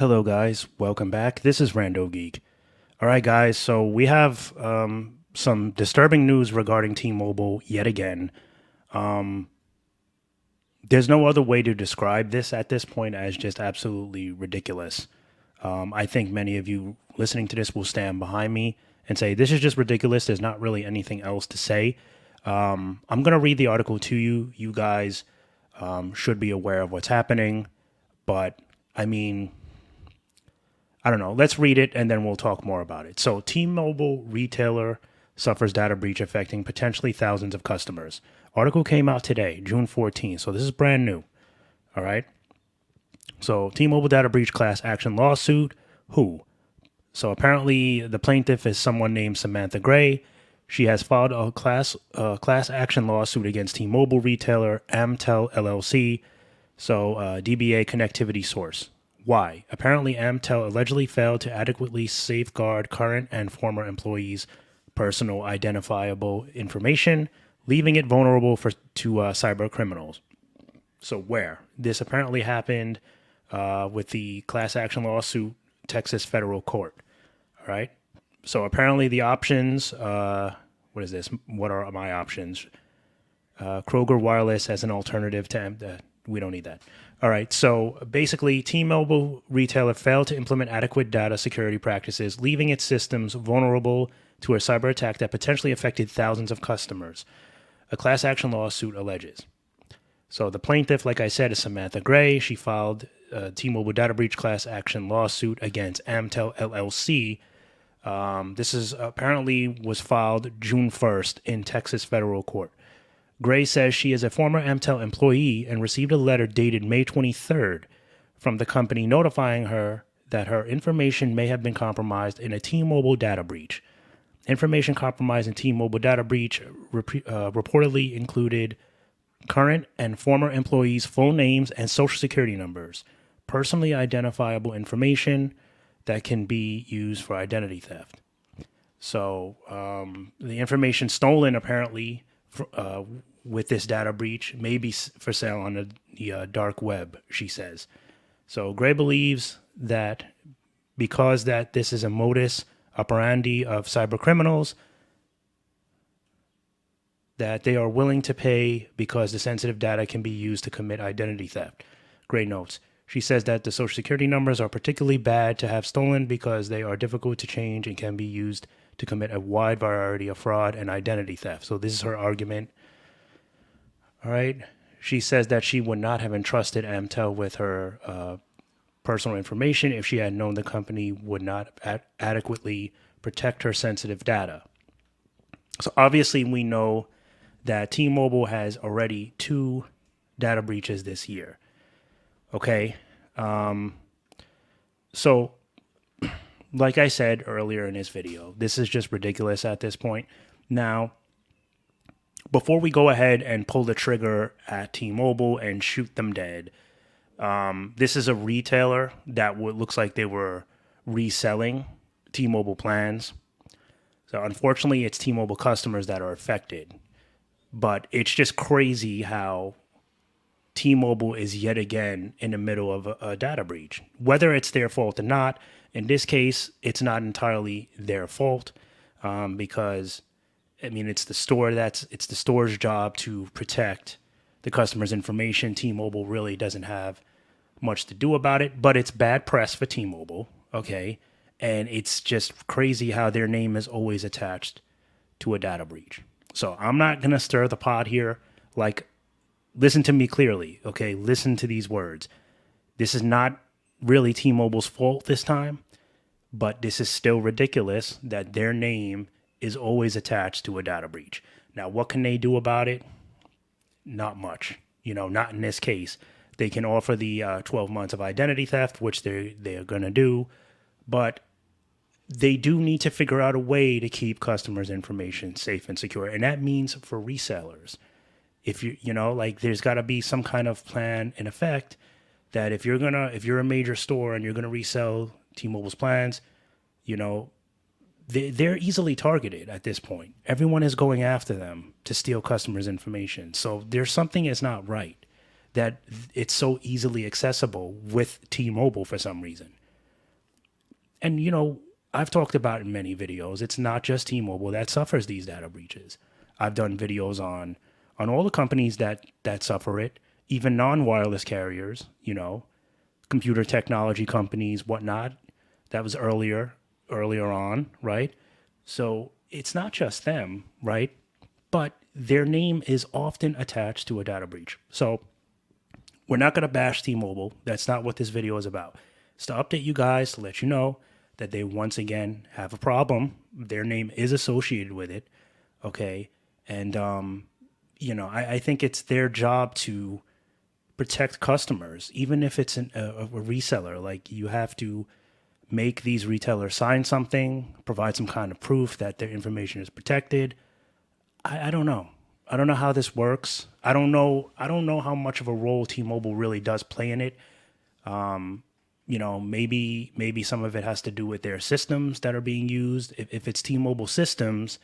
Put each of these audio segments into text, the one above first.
Hello, guys. Welcome back. This is RandoGEEK. All right, guys. So we have some disturbing news regarding T-Mobile yet again. There's no other way to describe this at this point as just absolutely ridiculous. I think many of you listening to this will stand behind me and say this is just ridiculous. There's not really anything else to say. I'm going to read the article to you. You guys should be aware of what's happening. But, I mean, I don't know. Let's read it and then we'll talk more about it. So, T-Mobile retailer suffers data breach affecting potentially thousands of customers. Article came out today, June 14th. So, this is brand new. All right. So, T-Mobile data breach class action lawsuit. Who? So, apparently, the plaintiff is someone named Samantha Gray. She has filed a class action lawsuit against T-Mobile retailer Amtel LLC. So, DBA connectivity source. Why? Apparently, Amtel allegedly failed to adequately safeguard current and former employees' personal identifiable information, leaving it vulnerable to cyber criminals. So where? This apparently happened with the class action lawsuit, Texas federal court. All right. So apparently the options, what is this? What are my options? Kroger Wireless as an alternative to we don't need that. All right. So basically, T-Mobile retailer failed to implement adequate data security practices, leaving its systems vulnerable to a cyber attack that potentially affected thousands of customers. A class action lawsuit alleges. So the plaintiff, like I said, is Samantha Gray. She filed a T-Mobile data breach class action lawsuit against Amtel LLC. This is apparently was filed June 1st in Texas federal court. Gray says she is a former Amtel employee and received a letter dated May 23rd from the company notifying her that her information may have been compromised in a T-Mobile data breach. Information compromised in T-Mobile data breach reportedly included current and former employees' full names and social security numbers, personally identifiable information that can be used for identity theft. So the information stolen apparently with this data breach may be for sale on the dark web, she says. So Gray believes that because that this is a modus operandi of cyber criminals, that they are willing to pay because the sensitive data can be used to commit identity theft. Gray notes. She says that the social security numbers are particularly bad to have stolen because they are difficult to change and can be used to commit a wide variety of fraud and identity theft. So this is her argument. All right. She says that she would not have entrusted Amtel with her personal information if she had known the company would not adequately protect her sensitive data. So obviously we know that T-Mobile has already 2 data breaches this year. Okay. So like I said earlier in this video, this is just ridiculous at this point. Now, before we go ahead and pull the trigger at T-Mobile and shoot them dead, this is a retailer that looks like they were reselling T-Mobile plans. So unfortunately, it's T-Mobile customers that are affected. But it's just crazy how T-Mobile is yet again in the middle of a data breach. Whether it's their fault or not, in this case, it's not entirely their fault because, I mean, it's the store's job to protect the customer's information. T-Mobile really doesn't have much to do about it, but it's bad press for T-Mobile, okay? And it's just crazy how their name is always attached to a data breach. So I'm not going to stir the pot here. Like, listen to me clearly, okay? Listen to these words. This is not really T-Mobile's fault this time, but this is still ridiculous that their name is always attached to a data breach. Now, what can they do about it? Not much. Not in this case. They can offer the 12 months of identity theft, which they're going to do, but they do need to figure out a way to keep customers' information safe and secure. And that means for resellers. If there's got to be some kind of plan in effect that if you're a major store and you're going to resell T-Mobile's plans, they're easily targeted at this point. Everyone is going after them to steal customers' information. So there's something that's not right that it's so easily accessible with T-Mobile for some reason. And, you know, I've talked about in many videos, it's not just T-Mobile that suffers these data breaches. I've done videos on all the companies that suffer it, even non-wireless carriers, you know, computer technology companies, whatnot. That was earlier on, right? So it's not just them, right? But their name is often attached to a data breach. So we're not going to bash T-Mobile. That's not what this video is about. It's to update you guys, to let you know that they once again have a problem. Their name is associated with it. Okay. And, you know, I think it's their job to protect customers, even if it's a reseller. Like, you have to make these retailers sign something, provide some kind of proof that their information is protected. I don't know. I don't know how this works. I don't know. I don't know how much of a role T-Mobile really does play in it. You know, maybe some of it has to do with their systems that are being used. If it's T-Mobile systems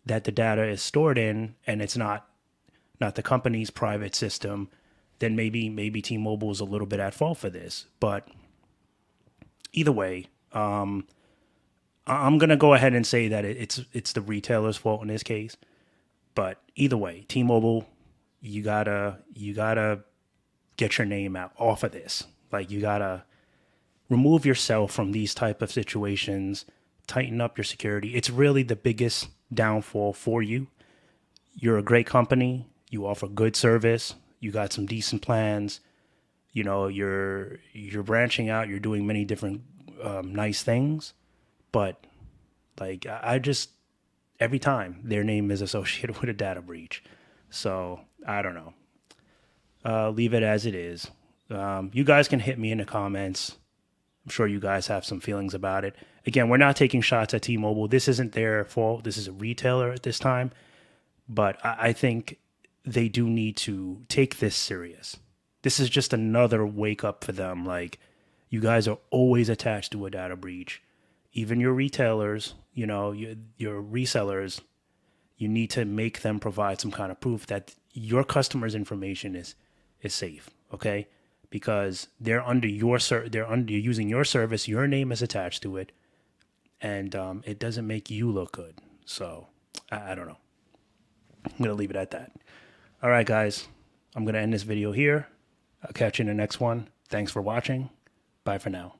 that the data is stored in, and it's not the company's private system, then maybe T-Mobile is a little bit at fault for this. But either way, I'm gonna go ahead and say that it's the retailer's fault in this case. But either way, T-Mobile, you gotta get your name out off of this. Like, you gotta remove yourself from these type of situations, tighten up your security. It's really the biggest downfall for you. You're a great company, you offer good service, you got some decent plans, you know, you're branching out, you're doing many different nice things, but like, I just, every time their name is associated with a data breach. So I don't know. Leave it as it is. You guys can hit me in the comments. I'm sure you guys have some feelings about it. Again, we're not taking shots at T-Mobile. This isn't their fault. This is a retailer at this time. But I think they do need to take this serious. This is just another wake up for them. Like, you guys are always attached to a data breach. Even your retailers, you know, your resellers, you need to make them provide some kind of proof that your customers' information is safe. Okay, because they're under using your service. Your name is attached to it, and it doesn't make you look good. So I don't know. I'm gonna leave it at that. All right, guys. I'm gonna end this video here. I'll catch you in the next one. Thanks for watching. Bye for now.